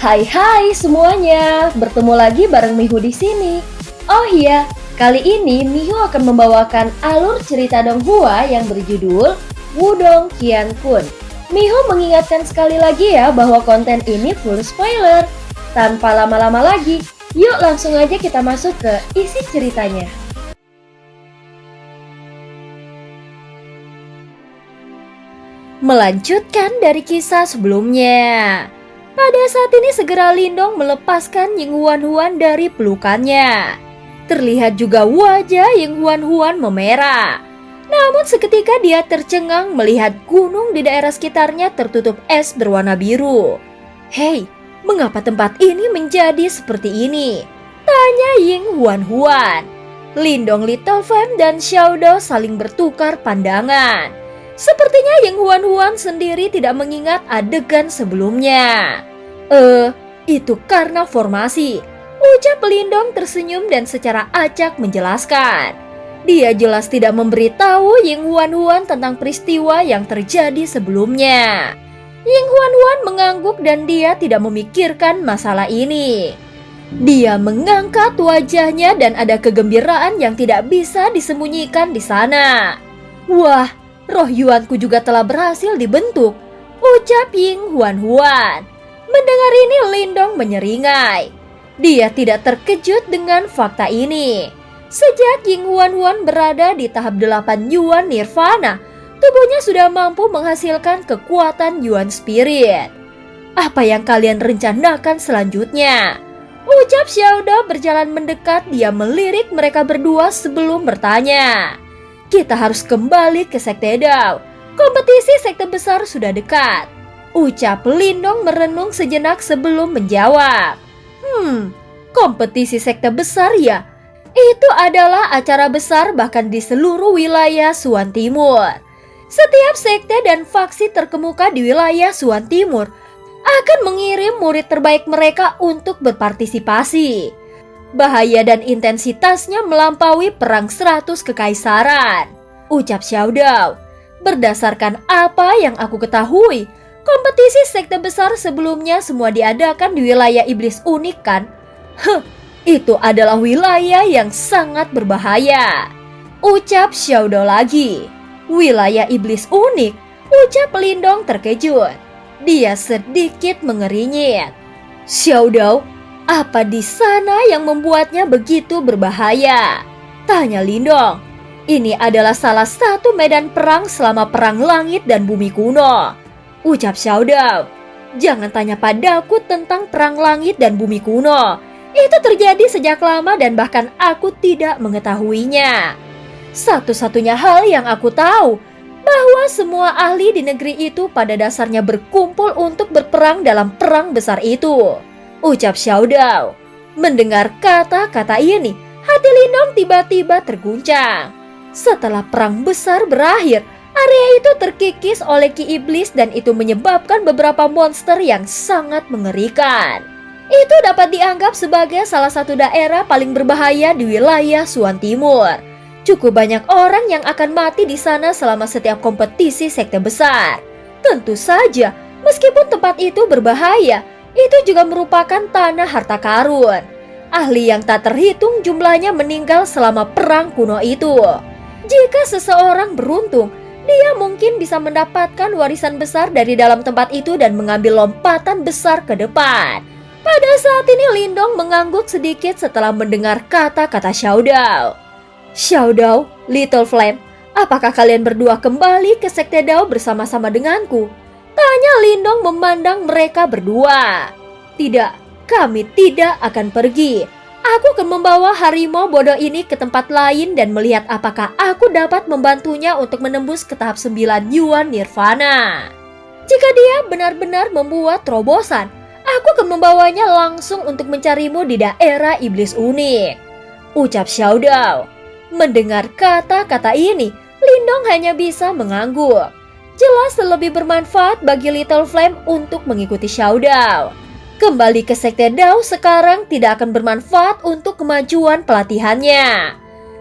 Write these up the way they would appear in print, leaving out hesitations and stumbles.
Hai semuanya, bertemu lagi bareng Mihu di sini. Oh iya, kali ini Mihu akan membawakan alur cerita Donghua yang berjudul Wudong Qiankun. Mihu mengingatkan sekali lagi ya bahwa konten ini full spoiler. Tanpa lama-lama lagi, yuk langsung aja kita masuk ke isi ceritanya. Melanjutkan dari kisah sebelumnya. Pada saat ini segera Lindong melepaskan Ying Huan-Huan dari pelukannya. Terlihat juga wajah Ying Huan-Huan memerah. Namun seketika dia tercengang melihat gunung di daerah sekitarnya tertutup es berwarna biru. Hei, mengapa tempat ini menjadi seperti ini? Tanya Ying Huan-Huan. Lindong, Little Flame dan Xiao Dao saling bertukar pandangan. Sepertinya Ying Huan-Huan sendiri tidak mengingat adegan sebelumnya. Itu karena formasi. Ucap Lindong tersenyum dan secara acak menjelaskan. Dia jelas tidak memberitahu Ying Huan-Huan tentang peristiwa yang terjadi sebelumnya. Ying Huan-Huan mengangguk dan dia tidak memikirkan masalah ini. Dia mengangkat wajahnya dan ada kegembiraan yang tidak bisa disembunyikan di sana. Wah, roh Yuanku juga telah berhasil dibentuk, ucap Ying Huan-Huan. Mendengar ini Lindong menyeringai. Dia tidak terkejut dengan fakta ini. Sejak Ying Huan-Huan berada di tahap 8 Yuan Nirvana, tubuhnya sudah mampu menghasilkan kekuatan Yuan Spirit. Apa yang kalian rencanakan selanjutnya? Ucap Xiao Dao berjalan mendekat, dia melirik mereka berdua sebelum bertanya. Kita harus kembali ke Sekte Dao. Kompetisi sekte besar sudah dekat. Ucap Lindong merenung sejenak sebelum menjawab. Kompetisi sekte besar ya? Itu adalah acara besar bahkan di seluruh wilayah Suan Timur. Setiap sekte dan faksi terkemuka di wilayah Suan Timur akan mengirim murid terbaik mereka untuk berpartisipasi. Bahaya dan intensitasnya melampaui perang 100 kekaisaran. Ucap Xiao Dao. Berdasarkan apa yang aku ketahui, kompetisi sekte besar sebelumnya semua diadakan di wilayah iblis unik kan? Itu adalah wilayah yang sangat berbahaya. Ucap Xiao Dao lagi. Wilayah iblis unik? Ucap Lindong terkejut. Dia sedikit mengerinyit. Xiao Dao, apa di sana yang membuatnya begitu berbahaya? Tanya Lindong. Ini adalah salah satu medan perang selama perang langit dan bumi kuno. Ucap Xiao Dao. Jangan tanya padaku tentang perang langit dan bumi kuno. Itu terjadi sejak lama dan bahkan aku tidak mengetahuinya. Satu-satunya hal yang aku tahu, bahwa semua ahli di negeri itu pada dasarnya berkumpul untuk berperang dalam perang besar itu. Ucap Xiao Dao. Mendengar kata-kata ini, hati Lindong tiba-tiba terguncang. Setelah perang besar berakhir, area itu terkikis oleh Ki Iblis dan itu menyebabkan beberapa monster yang sangat mengerikan. Itu dapat dianggap sebagai salah satu daerah paling berbahaya di wilayah Suan Timur. Cukup banyak orang yang akan mati di sana selama setiap kompetisi sekte besar. Tentu saja, meskipun tempat itu berbahaya, itu juga merupakan tanah harta karun. Ahli yang tak terhitung jumlahnya meninggal selama perang kuno itu. Jika seseorang beruntung, dia mungkin bisa mendapatkan warisan besar dari dalam tempat itu dan mengambil lompatan besar ke depan. Pada saat ini Lindong mengangguk sedikit setelah mendengar kata-kata Xiao Dao. Xiao Dao, Little Flame, apakah kalian berdua kembali ke Sekte Dao bersama-sama denganku? Tanya Lindong memandang mereka berdua. Tidak, kami tidak akan pergi. Aku akan membawa harimau bodoh ini ke tempat lain dan melihat apakah aku dapat membantunya untuk menembus ke tahap 9 Yuan Nirvana. Jika dia benar-benar membuat terobosan, aku akan membawanya langsung untuk mencarimu di daerah iblis unik. Ucap Xiao Dao. Mendengar kata-kata ini, Lindong hanya bisa mengangguk. Jelas lebih bermanfaat bagi Little Flame untuk mengikuti Xiao Dao. Kembali ke Sekte Dao sekarang tidak akan bermanfaat untuk kemajuan pelatihannya.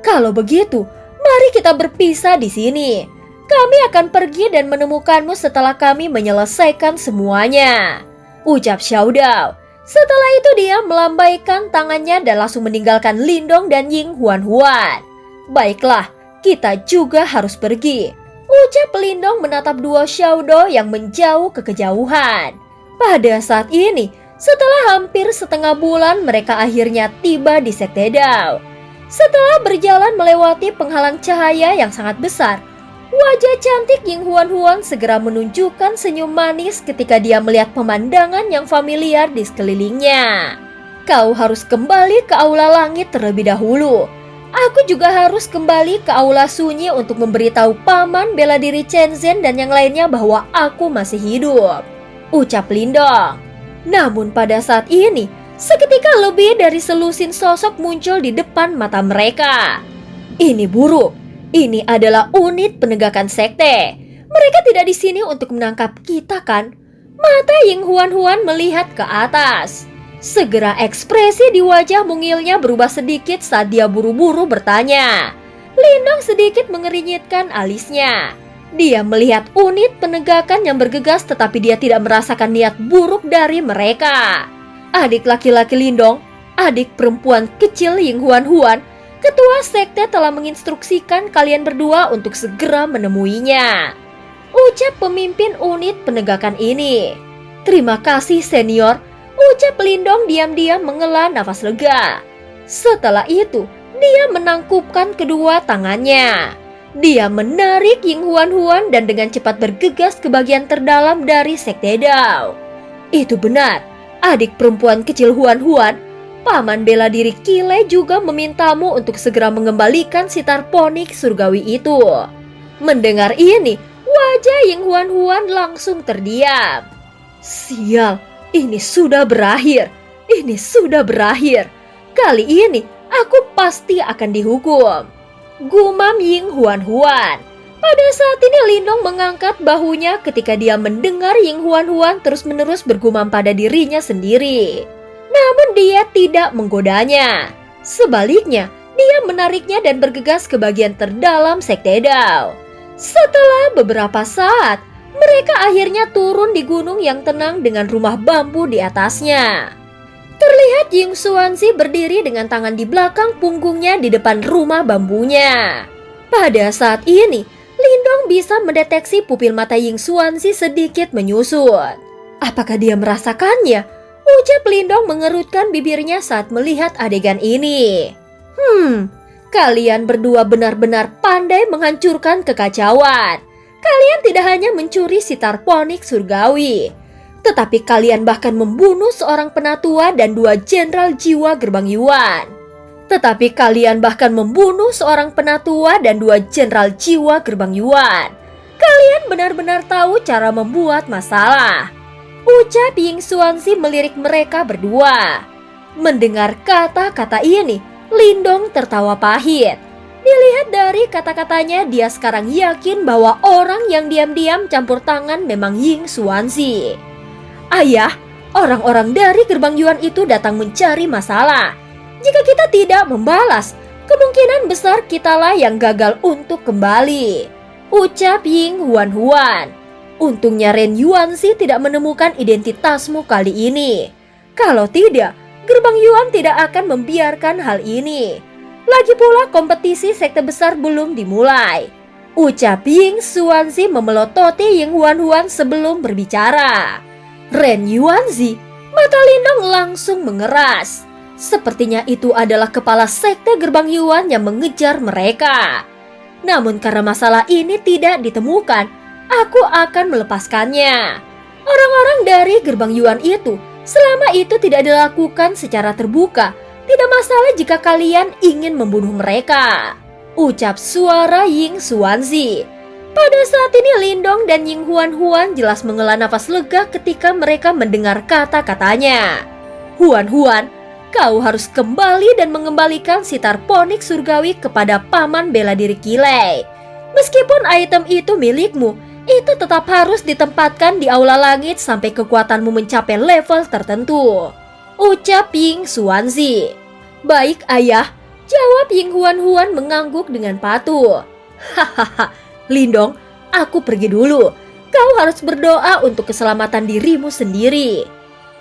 Kalau begitu, mari kita berpisah di sini. Kami akan pergi dan menemukanmu setelah kami menyelesaikan semuanya. Ucap Xiao Dao. Setelah itu dia melambaikan tangannya dan langsung meninggalkan Lindong dan Ying Huan-Huan. Baiklah, kita juga harus pergi, ucap Lindong menatap dua Xiaodo yang menjauh ke kejauhan. Pada saat ini, setelah hampir setengah bulan mereka akhirnya tiba di Sekte Dao. Setelah berjalan melewati penghalang cahaya yang sangat besar, wajah cantik Ying Huan-Huan segera menunjukkan senyum manis ketika dia melihat pemandangan yang familiar di sekelilingnya. Kau harus kembali ke Aula Langit terlebih dahulu. Aku juga harus kembali ke Aula Sunyi untuk memberitahu Paman bela diri Chen Zhen dan yang lainnya bahwa aku masih hidup, ucap Lindong. Namun pada saat ini, seketika lebih dari selusin sosok muncul di depan mata mereka. Ini buruk. Ini adalah unit penegakan sekte. Mereka tidak di sini untuk menangkap kita, kan? Mata Ying Huan-Huan melihat ke atas. Segera ekspresi di wajah mungilnya berubah sedikit saat dia buru-buru bertanya. Lindong sedikit mengernyitkan alisnya. Dia melihat unit penegakan yang bergegas tetapi dia tidak merasakan niat buruk dari mereka. Adik laki-laki Lindong, adik perempuan kecil Ying Huan-Huan, ketua sekte telah menginstruksikan kalian berdua untuk segera menemuinya, ucap pemimpin unit penegakan ini. Terima kasih senior, ucap Lindong diam-diam menghela nafas lega. Setelah itu, dia menangkupkan kedua tangannya. Dia menarik Ying Huan-Huan dan dengan cepat bergegas ke bagian terdalam dari Sekte Dao. Itu benar, adik perempuan kecil Huan-Huan, Paman bela diri Qilei juga memintamu untuk segera mengembalikan sitar ponik surgawi itu. Mendengar ini, wajah Ying Huan-Huan langsung terdiam. Sial, ini sudah berakhir. Ini sudah berakhir. Kali ini aku pasti akan dihukum, gumam Ying Huan-Huan. Pada saat ini Lindong mengangkat bahunya ketika dia mendengar Ying Huan-Huan terus-menerus bergumam pada dirinya sendiri. Namun dia tidak menggodanya. Sebaliknya, dia menariknya dan bergegas ke bagian terdalam Sekte Dao. Setelah beberapa saat, mereka akhirnya turun di gunung yang tenang dengan rumah bambu di atasnya. Terlihat Ying Xuanzi berdiri dengan tangan di belakang punggungnya di depan rumah bambunya. Pada saat ini, Lindong bisa mendeteksi pupil mata Ying Xuanzi sedikit menyusut. Apakah dia merasakannya? Ucap Lindong mengerutkan bibirnya saat melihat adegan ini. Kalian berdua benar-benar pandai menghancurkan kekacauan. Kalian tidak hanya mencuri sitar ponik surgawi, tetapi kalian bahkan membunuh seorang penatua dan 2 jenderal jiwa gerbang Yuan. Kalian benar-benar tahu cara membuat masalah, ucap Ying Xuanzi melirik mereka berdua. Mendengar kata-kata ini, Lindong tertawa pahit. Dilihat dari kata-katanya, dia sekarang yakin bahwa orang yang diam-diam campur tangan memang Ying Xuanzi. Ayah, orang-orang dari gerbang Yuan itu datang mencari masalah. Jika kita tidak membalas, kemungkinan besar kitalah yang gagal untuk kembali, ucap Ying Huan-Huan. Untungnya Ren Yuanzi tidak menemukan identitasmu kali ini. Kalau tidak, gerbang Yuan tidak akan membiarkan hal ini. Lagi pula kompetisi sekte besar belum dimulai, ucap Ying Xuanzi memelototi Ying Huan-Huan sebelum berbicara. Ren Yuanzi, mata Lindong langsung mengeras. Sepertinya itu adalah kepala sekte gerbang Yuan yang mengejar mereka. Namun karena masalah ini tidak ditemukan, aku akan melepaskannya. Orang-orang dari gerbang Yuan itu, selama itu tidak dilakukan secara terbuka, tidak masalah jika kalian ingin membunuh mereka, ucap suara Ying Xuanzi. Pada saat ini Lindong dan Ying Huan-Huan jelas menghela nafas lega ketika mereka mendengar kata-katanya. Huan-Huan, kau harus kembali dan mengembalikan sitar ponik surgawi kepada Paman bela diri Qilei. Meskipun item itu milikmu, itu tetap harus ditempatkan di Aula Langit sampai kekuatanmu mencapai level tertentu, ucap Ying Xuanzi. Baik ayah, jawab Ying Huan-Huan mengangguk dengan patuh. Hahaha, Lindong, aku pergi dulu. Kau harus berdoa untuk keselamatan dirimu sendiri.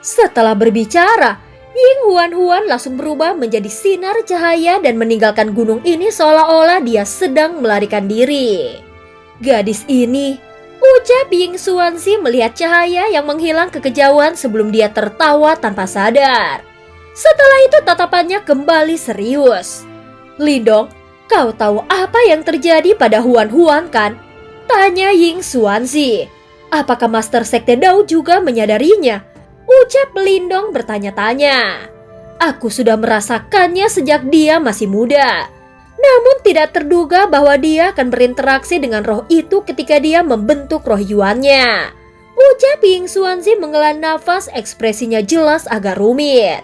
Setelah berbicara, Ying Huan-Huan langsung berubah menjadi sinar cahaya dan meninggalkan gunung ini seolah-olah dia sedang melarikan diri. Gadis ini, ucap Ying Xuanzi melihat cahaya yang menghilang ke kejauhan sebelum dia tertawa tanpa sadar. Setelah itu tatapannya kembali serius. Lindong, kau tahu apa yang terjadi pada Huan-Huan kan? Tanya Ying Xuanzi. Apakah Master Sekte Dao juga menyadarinya? Ucap Lindong bertanya-tanya. Aku sudah merasakannya sejak dia masih muda. Namun tidak terduga bahwa dia akan berinteraksi dengan roh itu ketika dia membentuk roh Yuannya. Ucap Ying Xuanzi menghela nafas, ekspresinya jelas agak rumit.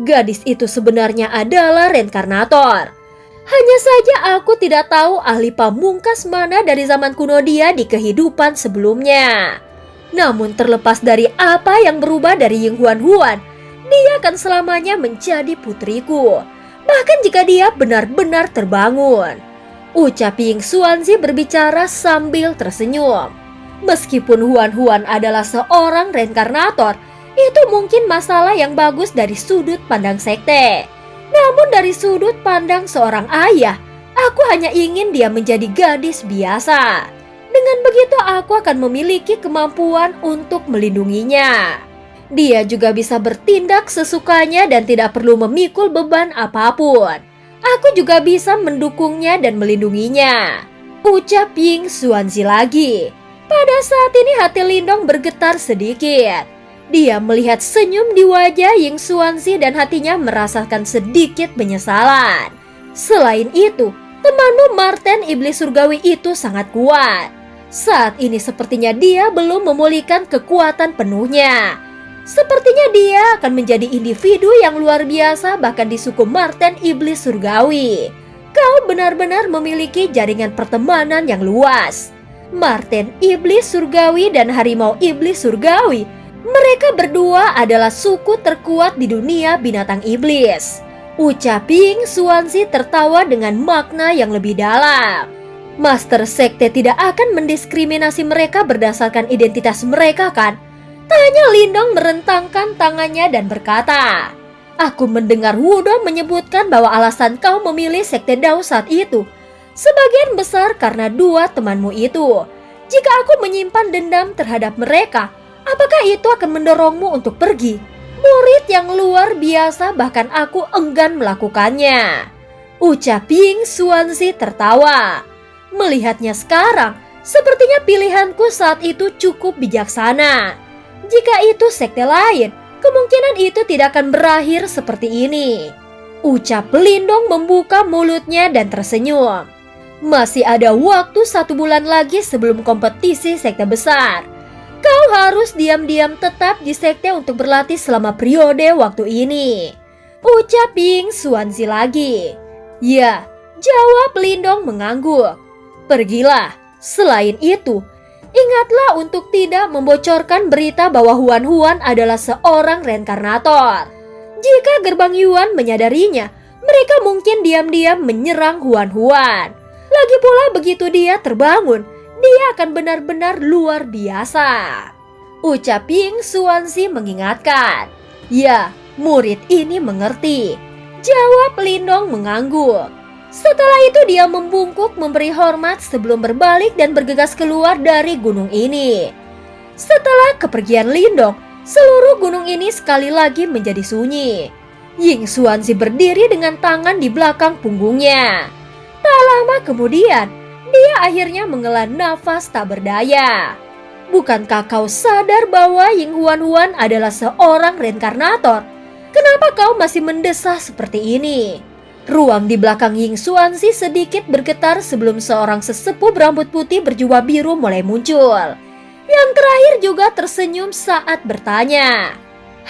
Gadis itu sebenarnya adalah reinkarnator. Hanya saja aku tidak tahu ahli pamungkas mana dari zaman kuno dia di kehidupan sebelumnya. Namun terlepas dari apa yang berubah dari Ying Huan-Huan, dia akan selamanya menjadi putriku. Bahkan jika dia benar-benar terbangun. Ucap Ying Xuanzi berbicara sambil tersenyum. Meskipun Huan-Huan adalah seorang reinkarnator, itu mungkin masalah yang bagus dari sudut pandang sekte. Namun dari sudut pandang seorang ayah, aku hanya ingin dia menjadi gadis biasa. Dengan begitu aku akan memiliki kemampuan untuk melindunginya. Dia juga bisa bertindak sesukanya dan tidak perlu memikul beban apapun. Aku juga bisa mendukungnya dan melindunginya. Ucap Ying Xuanzi lagi. Pada saat ini hati Lindong bergetar sedikit. Dia melihat senyum di wajah Ying Xuanzi dan hatinya merasakan sedikit penyesalan. Selain itu, temanmu Marten Iblis Surgawi itu sangat kuat. Saat ini sepertinya dia belum memulihkan kekuatan penuhnya. Sepertinya dia akan menjadi individu yang luar biasa bahkan di suku Marten Iblis Surgawi. Kau benar-benar memiliki jaringan pertemanan yang luas. Marten Iblis Surgawi dan Harimau Iblis Surgawi, mereka berdua adalah suku terkuat di dunia binatang iblis. Ucap Ying Xuanzi tertawa dengan makna yang lebih dalam. Master Sekte tidak akan mendiskriminasi mereka berdasarkan identitas mereka kan? Tanya Lindong merentangkan tangannya dan berkata, aku mendengar Wudong menyebutkan bahwa alasan kau memilih Sekte Dao saat itu sebagian besar karena dua temanmu itu. Jika aku menyimpan dendam terhadap mereka, apakah itu akan mendorongmu untuk pergi? Murid yang luar biasa, bahkan aku enggan melakukannya. Ucap Ying Xuanzi tertawa. Melihatnya sekarang, sepertinya pilihanku saat itu cukup bijaksana. Jika itu sekte lain, kemungkinan itu tidak akan berakhir seperti ini. Ucap Lindong membuka mulutnya dan tersenyum. Masih ada waktu 1 bulan lagi sebelum kompetisi sekte besar. Kau harus diam-diam tetap di sekte untuk berlatih selama periode waktu ini. Ucap Ying Xuanzi lagi. Ya, jawab Lindong mengangguk. Pergilah. Selain itu, ingatlah untuk tidak membocorkan berita bahwa Huan-Huan adalah seorang reinkarnator. Jika Gerbang Yuan menyadarinya, mereka mungkin diam-diam menyerang Huan-Huan. Lagi pula begitu dia terbangun, dia akan benar-benar luar biasa. Ucap Ying Xuanzi mengingatkan. Ya, murid ini mengerti. Jawab Lindong mengangguk. Setelah itu dia membungkuk memberi hormat sebelum berbalik dan bergegas keluar dari gunung ini. Setelah kepergian Lindong, seluruh gunung ini sekali lagi menjadi sunyi. Ying Xuanzi berdiri dengan tangan di belakang punggungnya. Tak lama kemudian, dia akhirnya menghela nafas tak berdaya. Bukankah kau sadar bahwa Ying Huan-Huan adalah seorang reinkarnator? Kenapa kau masih mendesah seperti ini? Ruang di belakang Ying Xuanzi sedikit bergetar sebelum seorang sesepuh berambut putih berjubah biru mulai muncul. Yang terakhir juga tersenyum saat bertanya.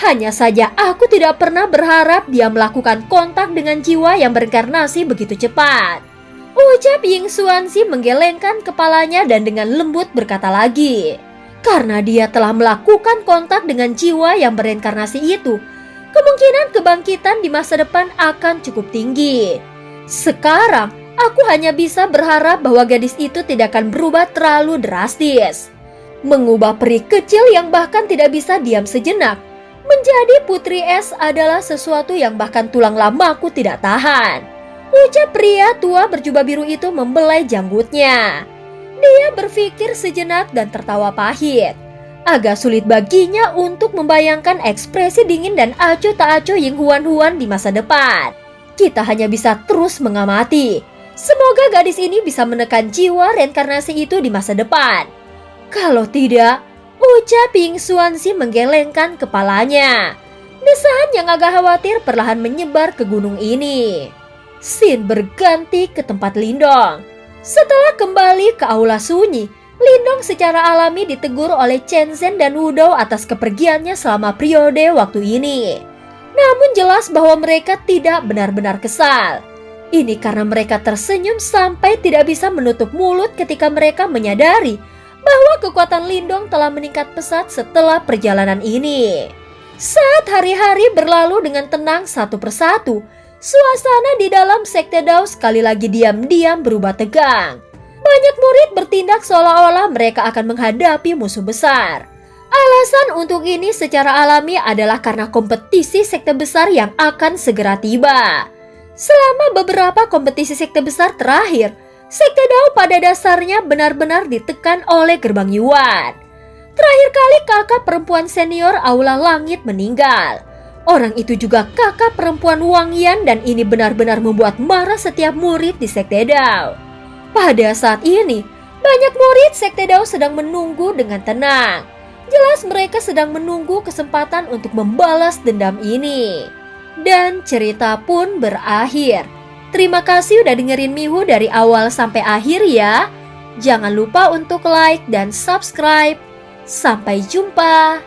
Hanya saja aku tidak pernah berharap dia melakukan kontak dengan jiwa yang berinkarnasi begitu cepat. Ucap Ying Xuanzi menggelengkan kepalanya dan dengan lembut berkata lagi. Karena dia telah melakukan kontak dengan jiwa yang berinkarnasi itu, kemungkinan kebangkitan di masa depan akan cukup tinggi. Sekarang, aku hanya bisa berharap bahwa gadis itu tidak akan berubah terlalu drastis. Mengubah peri kecil yang bahkan tidak bisa diam sejenak. Menjadi putri es adalah sesuatu yang bahkan tulang lamaku tidak tahan. Ucap pria tua berjubah biru itu membelai janggutnya. Dia berpikir sejenak dan tertawa pahit. Agak sulit baginya untuk membayangkan ekspresi dingin dan acuh tak acuh Ying Huan di masa depan. Kita hanya bisa terus mengamati. Semoga gadis ini bisa menekan jiwa reinkarnasi itu di masa depan. Kalau tidak, ucap Ying Xuanxi menggelengkan kepalanya. Desahan yang agak khawatir perlahan menyebar ke gunung ini. Scene berganti ke tempat Lindong. Setelah kembali ke aula sunyi, Lindong secara alami ditegur oleh Chen Zhen dan Wu Dou atas kepergiannya selama periode waktu ini. Namun jelas bahwa mereka tidak benar-benar kesal. Ini karena mereka tersenyum sampai tidak bisa menutup mulut ketika mereka menyadari bahwa kekuatan Lindong telah meningkat pesat setelah perjalanan ini. Saat hari-hari berlalu dengan tenang satu persatu, suasana di dalam Sekte Dao sekali lagi diam-diam berubah tegang. Banyak murid bertindak seolah-olah mereka akan menghadapi musuh besar. Alasan untuk ini secara alami adalah karena kompetisi sekte besar yang akan segera tiba. Selama beberapa kompetisi sekte besar terakhir, Sekte Dao pada dasarnya benar-benar ditekan oleh Gerbang Yuan. Terakhir kali kakak perempuan senior Aula Langit meninggal. Orang itu juga kakak perempuan Wang Yan dan ini benar-benar membuat marah setiap murid di Sekte Dao. Pada saat ini, banyak murid Sekte Dao sedang menunggu dengan tenang. Jelas mereka sedang menunggu kesempatan untuk membalas dendam ini. Dan cerita pun berakhir. Terima kasih udah dengerin Mihu dari awal sampai akhir ya. Jangan lupa untuk like dan subscribe. Sampai jumpa.